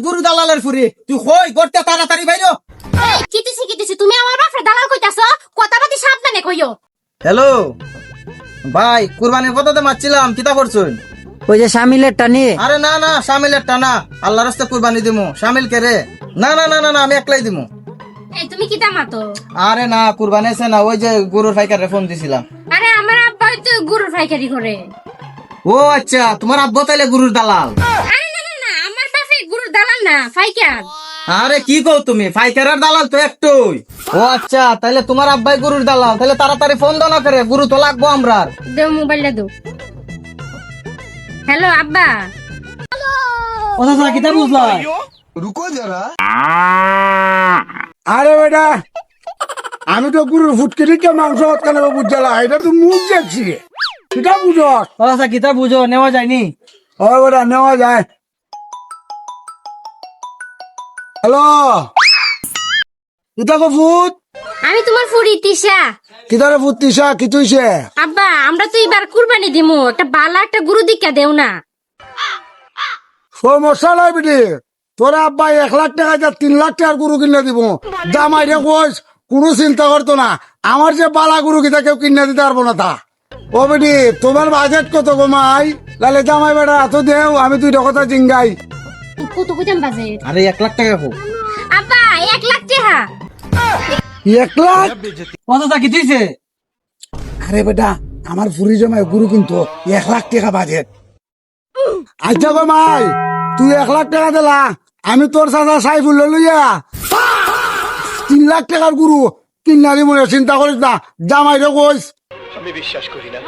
গুরু দালালের ফুরি তুই কই করতে তাড়াতাড়ি বাইরো। এই কিতিছি তুমি আমার বাপরে দালাল কইতাছো, কথাবার্তা সাবধানে কইও। হ্যালো ভাই, কুরবানির কথাতে মারছিলাম, কিতা করছুন? ওই যে শামিলের টানি। আরে না না, শামিলের টানা, আল্লাহর রাস্তায় কুরবানি দিমু। শামিল কে রে? না না না না না, আমি একলাই দিমু। এই তুমি কিতা মাতো? আরে না, কুরবানি আছে না, ওই যে গরুর ফাইকারে ফোন দিছিলাম। আরে আমার আব্বা তো গরুর ফাইকারি করে। ও আচ্ছা, তোমার আব্বা তাইলে গরুর দালাল? আরে না না না, আমার বাপে গরুর দালাল না, ফাইকার। আরে কি কও তুমি, ফাইকারের দালাল তো একটুই। ও আচ্ছা, তাইলে তোমার আব্বাই গরুর দালাল, তাহলে তাড়াতাড়ি ফোন দাও না করে, গরু তো লাগবো আমরা। দেও মোবাইলটা দাও। হ্যালো আব্বা। কথা কিতা বুঝলা? रुको जरा। আরে বেটা, আমি তো গুরুর ফুটকিটিকে মাংস কেন বুঝলা, এটা তো মুখ দেখছি, সেটা বুঝস। কথা কিতা বুঝো, নেওয়া যায়নি। ও বেটা, নেওয়া যায়। হ্যালো, কিতা গো ফুট? আমি তোমার ফুরি তিশা। কিতারে ফুট তিসা, কি তুইছে? আব্বা আমরা তো এবার কুরবানি দিমু, একটা বালা একটা গরু দিকা দেও না। সমস্যা নাই বেটি, তোরা আব্বা 1 লাখ টাকা যা 3 লাখ টাকার গরু কিনে দিব। জামাই রে কইস কোনো চিন্তা করতো না, আমার যে বালা গরু কিতা কেউ কিনে দিতে পারবো না তা। ও বেটি, তোমার বাজেট কত গো মাই? লালে জামাই বেটা এত দেও, আমি 2টা কথা জিঙ্গাই। কত কইতাম বাজেট? আরে 1 লাখ টাকা হোক। আব্বা 1 লাখ টাকা। 1 লাখ? কথা কি তুইছে? আরে বেটা, আমার ফুরি জমায় গুরু কিন্তু 1 লাখ টাকা বাজেট। আচ্ছা গো মাই, তুই 1 লাখ টাকা দিলা, আমি তোর চাচা সাইফুল লইয়া 3 লাখ টাকার গুরু কিনারি মনে চিন্তা করিস না, জামাই রে কইস।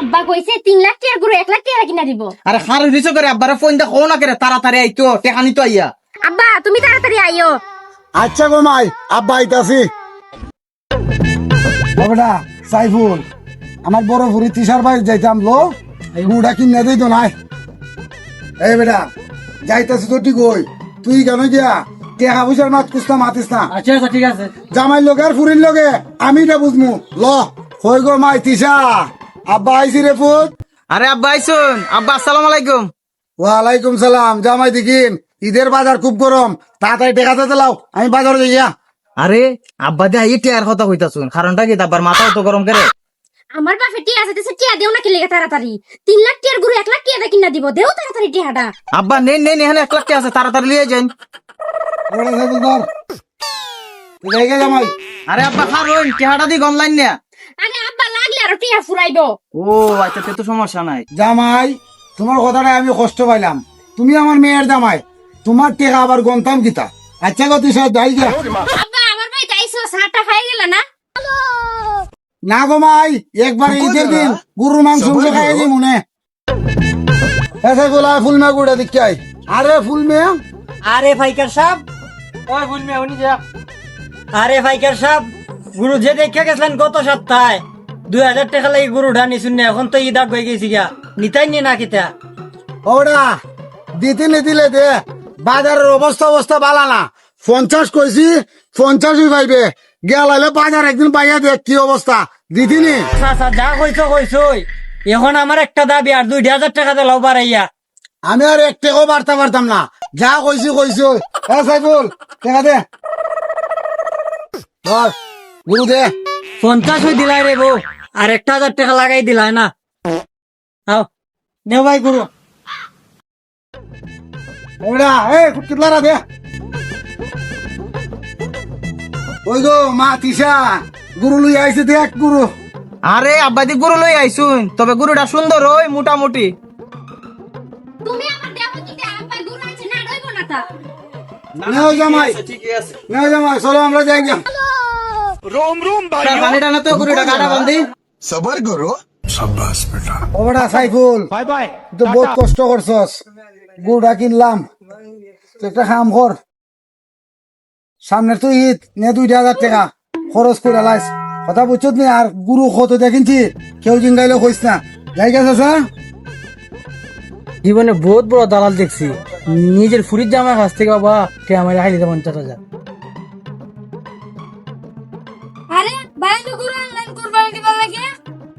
আব্বা কইছে 3 লাখ টাকার গরু 1 লাখ টাকা কিনা দিব। আরে খার রিচো করে আব্বারে ফোন দা কও না করে, তাড়াতাড়ি আইতো, টেকানি তো আইয়া। আব্বা তুমি তাড়াতাড়ি আইও। আচ্ছা গো মাই, আব্বা আইতাছি। ও বেটা সাইফুল, আমার বড় ফুরি তিসার ভাই যাইতাম লো, এই গুড়া কিনা দিই তো নাই। এই বেটা যাইতাছি তো ঠিক হই, তুই কেন গিয়া টেকা পয়সার মাত কুস্তা মাতিস না। আচ্ছা আচ্ছা ঠিক আছে। জামাই লোক আর ফুরির লগে আমি এটা বুঝমু। ল হই গো মাই তিসা, আব্বা আইসি রে ফুট। আরে আব্বা আইছুন। আব্বা আসসালামু আলাইকুম। ওয়ালাইকুম সালাম। জামাই দেখিন ঈদের বাজার খুব গরম, তাড়াতাড়ি টেকাতে দিলাও, আমি বাজারে যাইয়া। আরে আব্বা দে আই টিয়ার কথা কইতাছুন, কারণটা কি আব্বার মাথাও তো গরম করে। আমার বাপে টিয়া আছে, টিয়া দেও না কি লেগে তাড়াতাড়ি। 3 লাখ টাকার গরু 1 লাখ টাকা কিনা দিব, দেও তাড়াতাড়ি টিয়াটা। আব্বা নেন নেন, এখানে 1 লাখ টাকা আছে, তাড়াতাড়ি লিয়ে যান। ওরে সাইফুল ধর, তুই যাই গে জামাই। আরে আব্বা খারুন, টিয়াটা দি অনলাইন না। আরে আব্বা লাগলে আর টিয়া ফুরাইবো। ও আচ্ছা, তে তো সমস্যা নাই। জামাই, তোমার কথাটা আমি কষ্ট পাইলাম, তুমি আমার মেয়ের জামাই, তোমার টেকা আবার গন্তাম কিতা। আচ্ছা গো তিসা যাই গে। আব্বা আমার ভাই তাইছো সাটা খাই গেল না। না গো মাই, একবার ঈদের দিন গরুর মাংস খাইয়ে দি মনে। এসে গোলা ফুল মে গুড়া দিকাই। আরে ফুল মে, আরে ফাইকার সাহেব, ওই বুঝমি উনি যা। আরে ফাইকার সাহেব, গুরু যে দেখে গেছিলেন গত সপ্তাহে 2000 টাকা লাগি গরু ঢানি শুনে, এখন তো ঈদ আগ হয়ে গেছি গা, নিতাই নি না কিতা? ওরা দিতে দিলে দে, বাজারের অবস্থা বালা না। 50 কইছি, 50ই পাইবে, গেলালে বাজার একদিন পাইয়া দেখ কি অবস্থা, দিতিনি। আচ্ছা যা কইছই, এখন আমার একটা দাবি, আর 2000 টাকা দিলাও বাড়াইয়া। আমি আর 1 টাকাও বাড়তে পারতাম না, যা কইছি। হ্যাঁ সাইফুল, টাকা দে, ধর গুরু দে। 50 হয়ে দিলাই রে বউ, আর 1000 টাকা লাগাই দিলাই না। আও নেও ভাই গুরু। ওরা কিতলারা দে। ওই গো মা তিসা, গুরু লই আইছে দেখ গুরু। আরে আব্বা দি গরু লই আইছুন, তবে গরুটা সুন্দর ওই মোটামুটি। তুমি আমার দেখো কি আব্বা গরু আছে না রইবো না তা। নেও জামাই, ঠিকই আছে। নেও জামাই, চলো আমরা যাই গে। रोम रोम भाई, পানিটা না তো গরুটা গাড়া বান্ধি। सबर करो। शाबाश बेटा। ওরা সাইফুল, बाय बाय। তো বহুত কষ্ট করছস, গুড়া কিনলাম, তো একটা কাম কর, সামনে তো ঈদ, নে 2000 টাকা খরচ করে লাইস, কথা বুঝছত নি? আর গুরু কত দেখিনছি, কেউ জিঙ্গাইলে কইস না, যাই গেছে স্যার। জীবনে বহুত বড় দালাল দেখছি, নিজের ফুরির জামার কাছ থেকে বাবা কে আমার হাইলি 50,000। আরে ভাই তো গরু অনলাইন কুরবানি দিবা লাগে,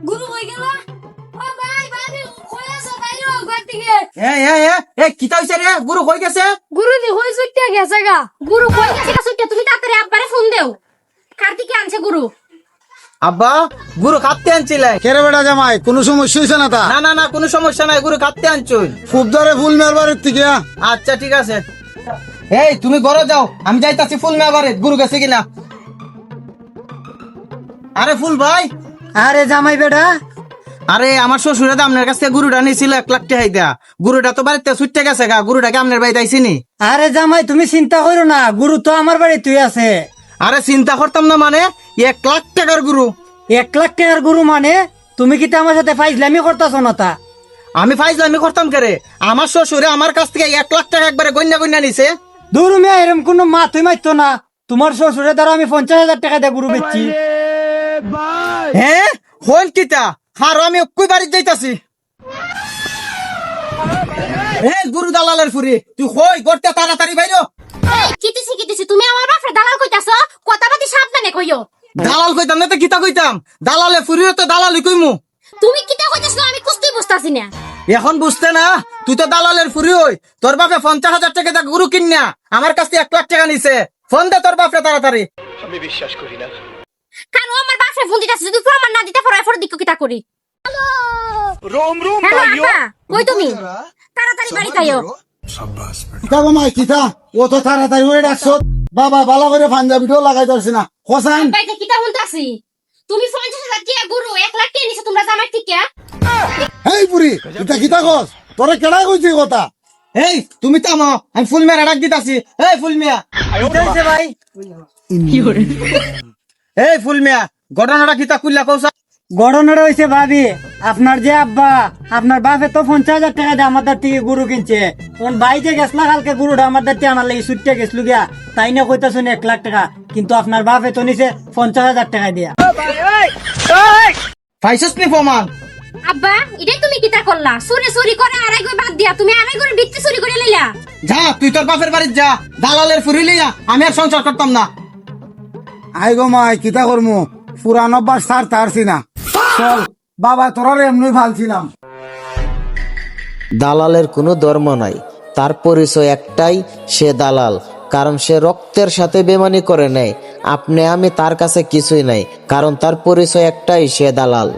গরু হই গেল। ও ভাই ভাই কই আছো ভাই, ও থেকে কিতা হইছে রে গুরু কই গেছে গুরু দি হই সুইটা গেছে গা গুরু কই গেছে গা সুইটা তুমি তাড়াতাড়ি আব্বারে ফোন দেও কার্তিকে আনছে গুরু আব্বা গুরু কাটতে আনছিলে কেরে বেটা জামাই কোনো সমস্যা হয়েছে না তা না না না কোনো সমস্যা নাই গুরু কাটতে আনছুই খুব ধরে ফুল মেরবারের থেকে আচ্ছা ঠিক আছে এই তুমি ঘরে যাও আমি যাইতাছি ফুল মেবারে গুরু গেছে কিনা আরে ফুল ভাই আরে জামাই বেটা আরে আমার শ্বশুরে তো আপনার কাছ থেকে গুরুটা নিয়েছিল 1 লাখ টাকা দেয়া গুরুটা তো বাড়িতে ছুটতে গেছে গা গুরুটাকে আপনার বাড়িতে আইসিনি আরে জামাই তুমি চিন্তা করো না গুরু তো আমার বাড়িতেই আছে। আরে চিন্তা করতাম না মানে 1 লাখ টাকার গুরু 1 লাখ টাকার গুরু মানে তুমি কি আমার সাথে ফাইজলামি করতেছো না তা? আমি ফাইজলামি করতাম করে আমার শ্বশুরে আমার কাছ থেকে 1 লাখ টাকা একবারে গন্যা গন্যা নিছে দূর মিয়া এরম কোনো মাথুই মারতো না তোমার শ্বশুরের দ্বারা আমি 50,000 টাকা দিয়ে গুরু বেচছি। হ্যাঁ হন কিতা হারো আমি কই বাড়ি যাইতাছি গুরু দালালের ফুরি তুই কই গড়তে তাড়াতাড়ি বাইরো এই কিতিছি তুমি আমার বাপরে দালাল কইতাছো কথাবার্তা সাবধানে কইও দালাল কইতাম না তো কিতা কইতাম দালালে ফুরিও তো দালালি কইমু তুমি কিতা কইতাছো আমি কুস্তি বুঝতাছি না এখন বুঝতে না তুই তো দালালের ফুরি হই তোর বাপে 50,000 টাকা দা গুরু কিন্না আমার কাছ থেকে 1 লাখ টাকা নিছে ফোন দে তোর বাপরে তাড়াতাড়ি কারণ আমার বাপরে ফোন দিতাছে যদি প্রমাণ না দিতে পারো এরপর দিকো কিতা করি रोम रोम হ্যালো भाइयों আপা কই তুমি তাড়াতাড়ি বাড়ি আইও शाबाश बेटा কিতা গো মাই কিতা ও তো তাড়াতাড়ি করে ডাকছো বাবা ভালো করে পাঞ্জাবিটাও লাগাই ধরছি না হোসাইন বাইতে কিতা শুনতাছি তুমি 50,000 টাকা গুরু 1 লাখ টাকা নিছো তোমরা জামাই ঠিক এই পুরি এটা কিতা কস তোরে কেডা কইছি কথা এই তুমি থামো আমি ফুল মেরা ডাক দিতাছি এই ফুল মিয়া বুঝাইছে ভাই এই ফুল মিয়া ঘটনাটা কিতা কইলা কওছা ঘটনাটা হয়েছে ভাবি আপনার যে আব্বা আপনার বাপে তো 50,000 টাকা দিয়ে আমার দ্বার থেকে গুরু কিনছে কোন ভাই যে গেছলা কালকে গুরুটা আমার দ্বার থেকে আনার লাগে ছুটতে গেছিল গিয়া তাই না কইতাছুন 1 লাখ টাকা কিন্তু আপনার বাপে তো নিছে 50,000 টাকা দিয়া। পাইছস নি প্রমাণ আব্বা এটাই তুমি কিতা করলা চুরি করে আড়াই গই বাদ দিয়া তুমি আড়াই করে বিত্তি চুরি করে লইলা যা তুই তোর বাপের বাড়ি যা দালালের ফুরি লিয়া আমি আর সংসার করতাম না আই গো মাই কিতা করমু পুরান অভ্যাস সার তারছি না চল বাবা তোরা এমনি ভালছিলাম দালালের কোনো ধর্ম নাই, তার পরিচয় একটাই, সে দালাল। কারণ সে রক্তের সাথে বেমানি করে নেয়। আপনি আমি তার কাছে কিছুই নাই, কারণ তার পরিচয় একটাই, সে দালাল।